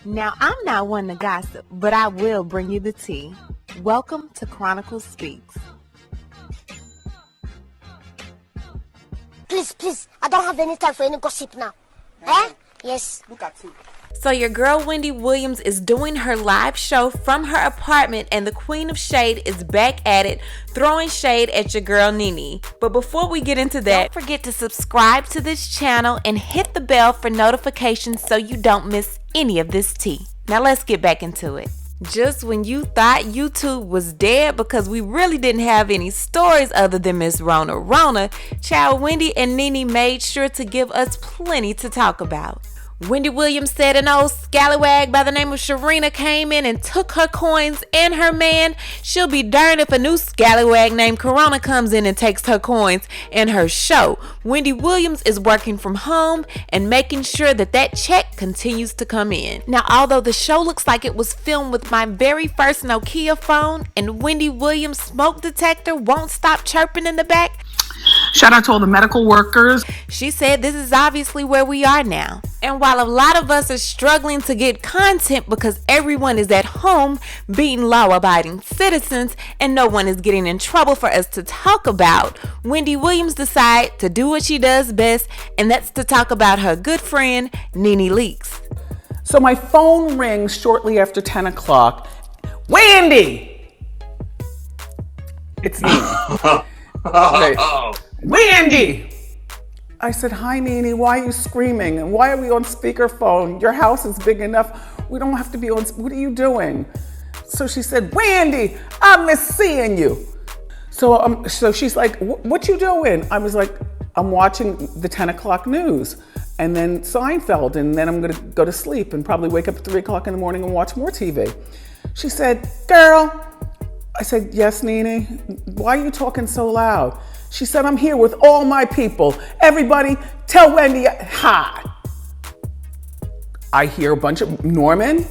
Now, I'm not one to gossip, but I will bring you the tea. Welcome to Chronicle Speaks. Please, I don't have any time for any gossip now. Eh? Yes. Look at you. So your girl Wendy Williams is doing her live show from her apartment, and the Queen of Shade is back at it, throwing shade at your girl NeNe. But before we get into that, don't forget to subscribe to this channel and hit the bell for notifications so you don't miss any of this tea. Now let's get back into it. Just when you thought YouTube was dead because we really didn't have any stories other than Miss Rona, child Wendy and NeNe made sure to give us plenty to talk about. Wendy Williams said an old scallywag by the name of Sharina came in and took her coins and her man. She'll be darned if a new scallywag named Corona comes in and takes her coins and her show. Wendy Williams is working from home and making sure that check continues to come in. Now, although the show looks like it was filmed with my very first Nokia phone, and Wendy Williams' smoke detector won't stop chirping in the back, shout out to all the medical workers. She said this is obviously where we are now. And while a lot of us are struggling to get content because everyone is at home being law-abiding citizens and no one is getting in trouble for us to talk about, Wendy Williams decided to do what she does best, and that's to talk about her good friend, NeNe Leakes. So my phone rings shortly after 10 o'clock. Wendy! It's NeNe. Okay. Wendy! I said, hi NeNe, why are you screaming? And why are we on speakerphone? Your house is big enough. We don't have to be on, what are you doing? So she said, Wendy, I miss seeing you. So she's like, what you doing? I was like, I'm watching the 10 o'clock news and then Seinfeld, and then I'm gonna go to sleep and probably wake up at 3 o'clock in the morning and watch more TV. She said, girl. I said, yes, NeNe, why are you talking so loud? She said, I'm here with all my people. Everybody, tell Wendy hi. I hear a bunch of Norman.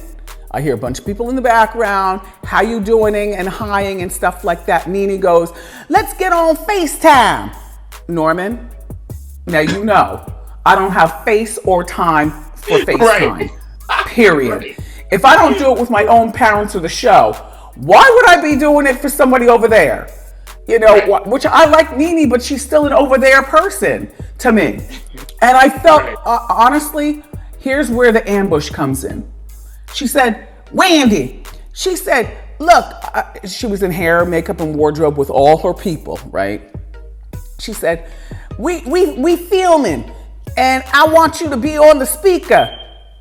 I hear a bunch of people in the background. How you doing and hiing and stuff like that. NeNe goes, let's get on FaceTime. Norman, now you know, I don't have face or time for FaceTime, period. Right. If I don't do it with my own parents or the show, why would I be doing it for somebody over there? You know, which I like NeNe, but she's still an over there person to me. And I felt, honestly, here's where the ambush comes in. She said, Wendy, she said, look, she was in hair, makeup, and wardrobe with all her people, right? She said, we filming, and I want you to be on the speaker.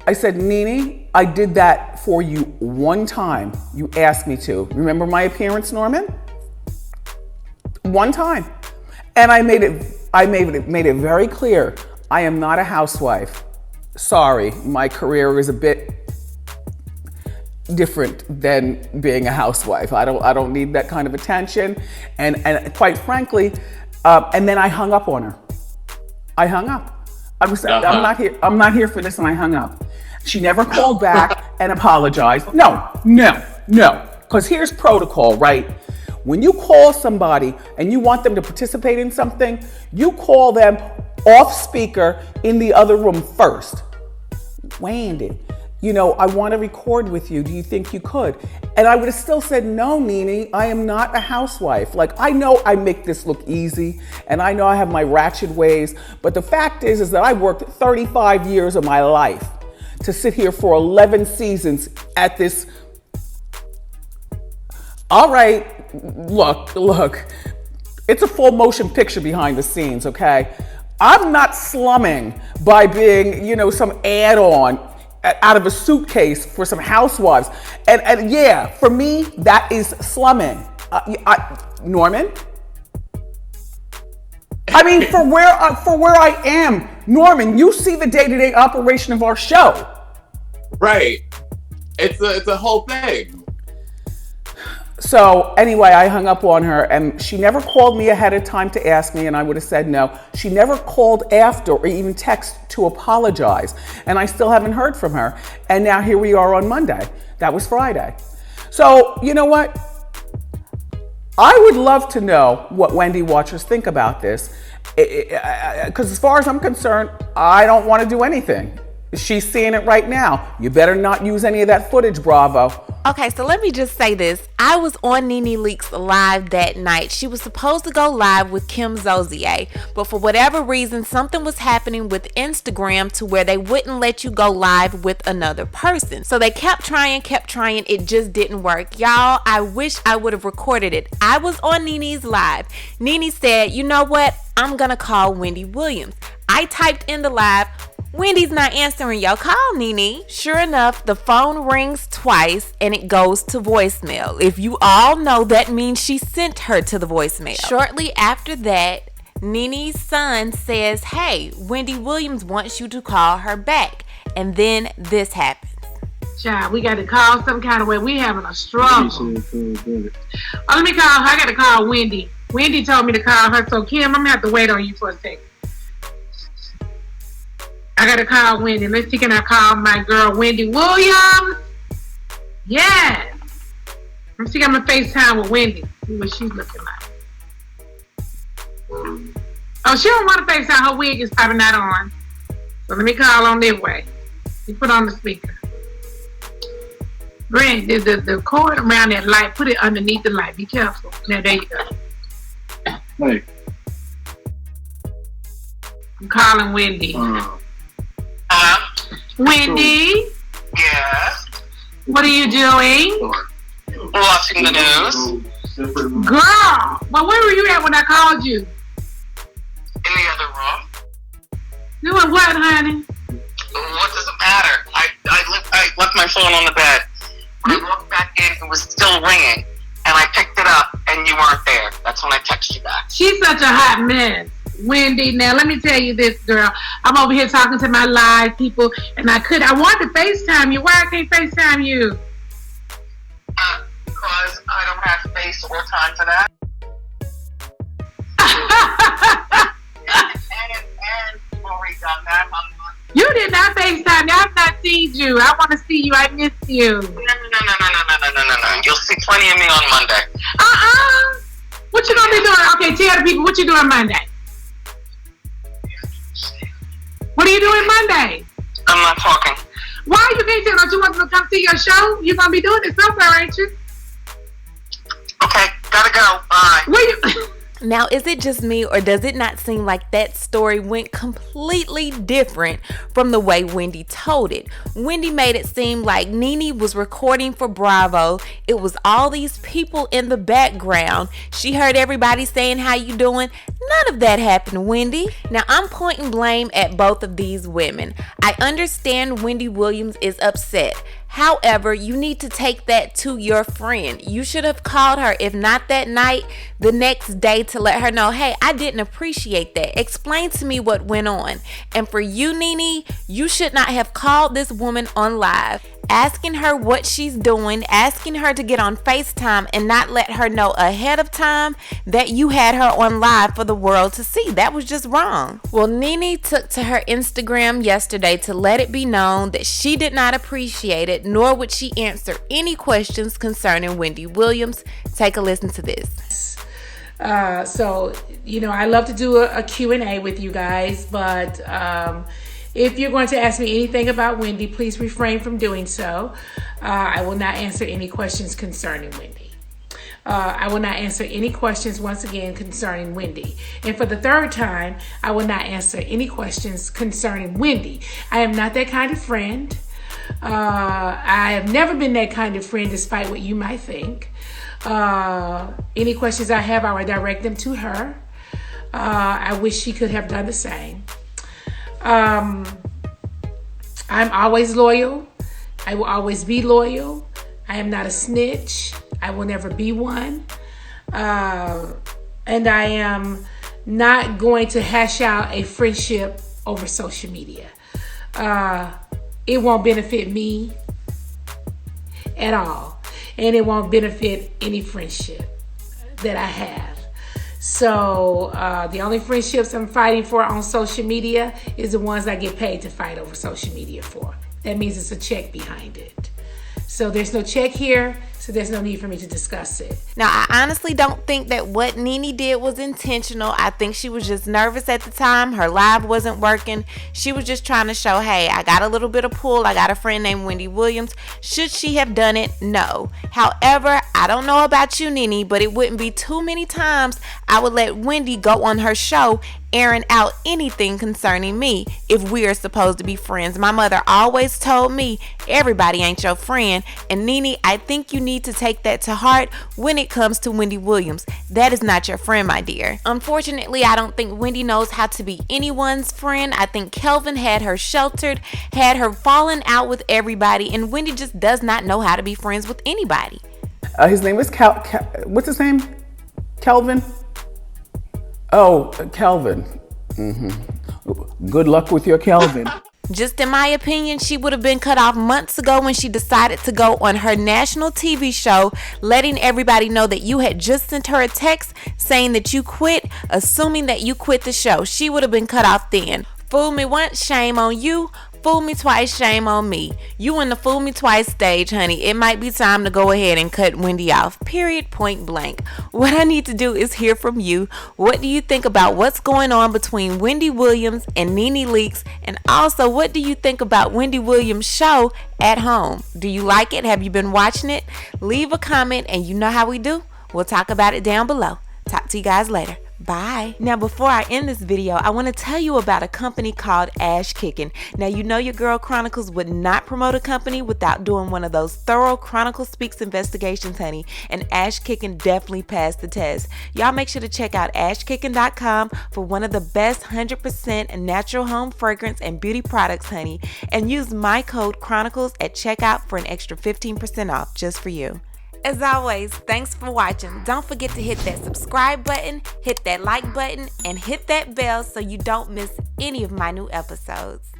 I said, NeNe, I did that for you one time. You asked me to. Remember my appearance, Norman? One time. And I made it very clear. I am not a housewife. Sorry, my career is a bit different than being a housewife. I don't need that kind of attention. And quite frankly, and then I hung up on her. I hung up. I'm not here for this, and I hung up. She never called back and apologized. No. Because here's protocol, right? When you call somebody and you want them to participate in something, you call them off speaker in the other room first. Wendy, you know, I want to record with you. Do you think you could? And I would have still said, no, NeNe, I am not a housewife. Like, I know I make this look easy, and I know I have my ratchet ways, but the fact is that I worked 35 years of my life to sit here for 11 seasons at this. All right, look, it's a full motion picture behind the scenes, okay? I'm not slumming by being, you know, some add-on out of a suitcase for some housewives. And yeah, for me, that is slumming. Norman? I mean, for where I am, Norman, you see the day-to-day operation of our show. Right. It's a whole thing. So anyway, I hung up on her, and she never called me ahead of time to ask me, and I would have said no. She never called after or even texted to apologize, and I still haven't heard from her. And now here we are on Monday. That was Friday. So you know what? I would love to know what Wendy watchers think about this, because as far as I'm concerned, I don't want to do anything. She's seeing it right now. You better not use any of that footage, Bravo. Okay, so let me just say this. I was on NeNe Leakes live that night. She was supposed to go live with Kim Zozier, but for whatever reason, something was happening with Instagram to where they wouldn't let you go live with another person. So they kept trying. It just didn't work. Y'all, I wish I would have recorded it. I was on NeNe's live. NeNe said, you know what? I'm gonna call Wendy Williams. I typed in the live, Wendy's not answering your call, NeNe. Sure enough, the phone rings twice and it goes to voicemail. If you all know, that means she sent her to the voicemail. Shortly after that, NeNe's son says, hey, Wendy Williams wants you to call her back. And then this happens. Child, we got to call some kind of way. We having a struggle. Let me call. I got to call Wendy. Wendy told me to call her. So Kim, I'm gonna have to wait on you for a second. I got to call Wendy. Let's see, can I call my girl Wendy Williams? Yes. Let's see, I'm gonna FaceTime with Wendy. See what she's looking like. Oh, she don't want to FaceTime. Her wig is probably not on. So let me call on this way. You put on the speaker. Brent, the cord around that light, put it underneath the light. Be careful. Now, there you go. Hey. I'm calling Wendy. Wendy? Yes. What are you doing? Watching the news. Girl! Well, where were you at when I called you? In the other room. Doing what, honey? What does it matter? I left my phone on the bed. When I walked back in, it was still ringing. And I picked it up, and you weren't there. That's when I texted you back. She's such a hot mess. Wendy, now let me tell you this, girl. I'm over here talking to my live people, and I wanted to FaceTime you. Why I can't FaceTime you? Because I don't have space or time for that. and you've already done that. You did not FaceTime me. I've not seen you. I want to see you. I miss you. No. You'll see plenty of me on Monday. What you gonna be doing? Okay, tell the people what you doing Monday. What are you doing Monday? I'm not talking. Why you can't tell? Don't you want to come see your show? You're gonna be doing it somewhere, ain't you? Okay, gotta go. Bye. Where you? Now, is it just me, or does it not seem like that story went completely different from the way Wendy told it? Wendy made it seem like NeNe was recording for Bravo. It was all these people in the background. She heard everybody saying, how you doing? None of that happened, Wendy. Now, I'm pointing blame at both of these women. I understand Wendy Williams is upset. However, you need to take that to your friend. You should have called her, if not that night, the next day, to let her know, hey, I didn't appreciate that. Explain to me what went on. And for you, NeNe, you should not have called this woman on live, asking her what she's doing, asking her to get on FaceTime, and not let her know ahead of time that you had her on live for the world to see. That was just wrong. Well, NeNe took to her Instagram yesterday to let it be known that she did not appreciate it, nor would she answer any questions concerning Wendy Williams. Take a listen to this. So, I love to do a Q&A with you guys, but if you're going to ask me anything about Wendy, please refrain from doing so. I will not answer any questions concerning Wendy. I will not answer any questions once again concerning Wendy. And for the third time, I will not answer any questions concerning Wendy. I am not that kind of friend. I have never been that kind of friend, despite what you might think. Any questions I have, I will direct them to her. I wish she could have done the same. I'm always loyal. I will always be loyal. I am not a snitch. I will never be one. And I am not going to hash out a friendship over social media. It won't benefit me at all. And it won't benefit any friendship that I have. So the only friendships I'm fighting for on social media is the ones I get paid to fight over social media for. That means it's a check behind it. So there's no check here. So there's no need for me to discuss it. Now, I honestly don't think that what NeNe did was intentional. I think she was just nervous at the time. Her live wasn't working. She was just trying to show, hey, I got a little bit of pull. I got a friend named Wendy Williams. Should she have done it? No. However, I don't know about you, NeNe, but it wouldn't be too many times I would let Wendy go on her show airing out anything concerning me if we are supposed to be friends. My mother always told me everybody ain't your friend, and NeNe, I think you need to take that to heart when it comes to Wendy Williams. That is not your friend, my dear. Unfortunately, I don't think Wendy knows how to be anyone's friend. I think Kelvin had her sheltered, had her falling out with everybody, and Wendy just does not know how to be friends with anybody. His name is what's his name? Kelvin? Oh, Kelvin. Good luck with your Kelvin. Just in my opinion, she would have been cut off months ago when she decided to go on her national TV show, letting everybody know that you had just sent her a text saying that you quit, assuming that you quit the show. She would have been cut off then. Fool me once, shame on you. Fool me twice, shame on me. You in the fool me twice stage, honey. It might be time to go ahead and cut Wendy off. Period, point blank. What I need to do is hear from you. What do you think about what's going on between Wendy Williams and NeNe Leakes? And also, what do you think about Wendy Williams' show at home? Do you like it? Have you been watching it? Leave a comment, and you know how we do. We'll talk about it down below. Talk to you guys later. Bye. Now, before I end this video, I want to tell you about a company called Ash Kicking. Now, you know your girl Chronicles would not promote a company without doing one of those thorough Chronicle Speaks investigations, honey, and Ash Kicking definitely passed the test. Y'all make sure to check out ashkicking.com for one of the best 100% natural home fragrance and beauty products, honey, and use my code Chronicles at checkout for an extra 15% off just for you. As always, thanks for watching. Don't forget to hit that subscribe button, hit that like button, and hit that bell so you don't miss any of my new episodes.